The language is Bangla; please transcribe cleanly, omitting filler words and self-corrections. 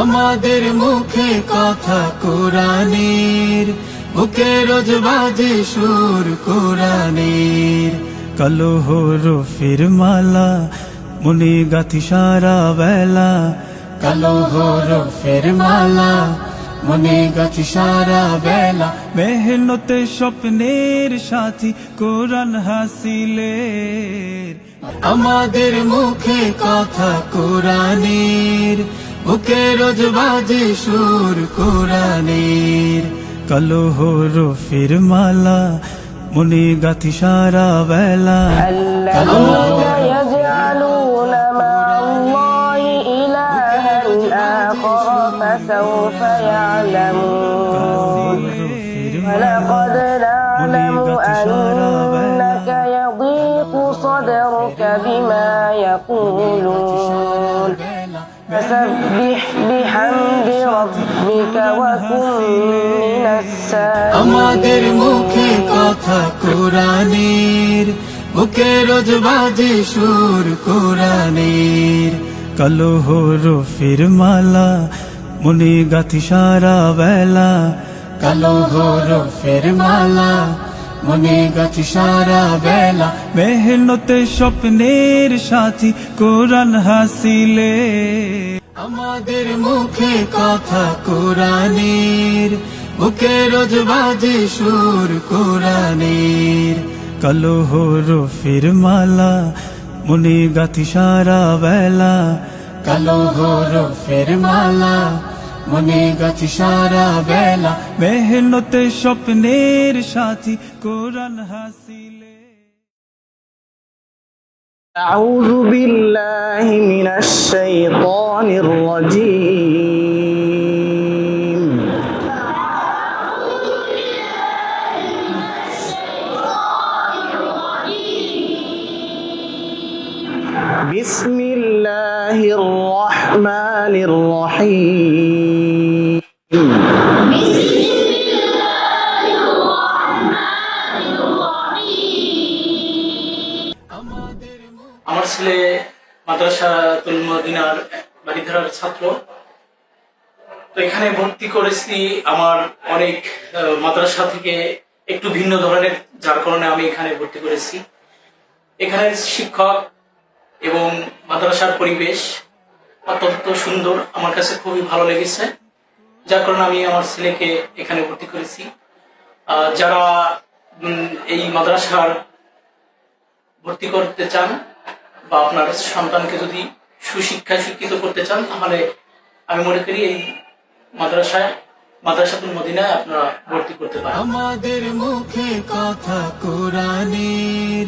আমাদের মুখে কথা কোরআনের, বুকে রোজ বাজে সুর কোরআনের। কালো হরফের মালা মনে গাথি সারা বেলা, কালো হরফের মালা মনে গাথি সারা বেলা। মেহনতে স্বপ্নের সাথী কোরআন হাসিলের, আমাদের মুখে কথা কোরআনের, বুকে রোজ বাজে সুর কোরআনের। কালো হরফের মালা মনে গাথি সারা বেলা, الذين يجعلون مع الله إلها آخر فسوف يعلمون ولقد نعلم أنك يضيق صدرك بما يقولون فسبح بحمد ربك وكن من الساجدين। আমাদের মুখে কথা কোরআনের, বুকে রোজ বাজে সুর কোরআনের। কালো হরফের মালা মনে গাথি সারা বেলা, কালো হরফের মালা মনে গাথি সারা বেলা। মেহনতে স্বপ্নের সাথী কোরআন হাসিলে, আমাদের মুখে কথা কোরআনের, বুকে রোজ বাজে সুর কোরআনের। কালো হরফের মালা মনে গাথি সারা বেলা, কালো হরফের মালা মনে গাথি সারা বেলা। মেহনতে স্বপ্নের সাথী কোরআন হাসিলে। أعوذ بالله من الشيطان الرجيم بسم الله الرحمن الرحيم আমার ছেলে মাদ্রাসাতুল মদিনার বাড়িধারার ছাত্র। তো এখানে ভর্তি করেছি আমার অনেক মাদ্রাসা থেকে একটু ভিন্ন ধরনের, যার কারণে আমি এখানে ভর্তি করেছি। এখানে শিক্ষক এবং মাদ্রাসার পরিবেশ অত্যন্ত সুন্দর, আমার কাছে খুবই ভালো লেগেছে, যার কারণে আমি আমার ছেলেকে এখানে ভর্তি করেছি। যারা এই মাদ্রাসার ভর্তি করতে চান বা আপনার সন্তানকে যদি সুশিক্ষায় শিক্ষিত করতে চান, তাহলে আমি মনে করি এই মাদ্রাসাতুল মদিনায় আপনারা ভর্তি করতে পারেন। আমাদের মুখে কথা কোরআনের।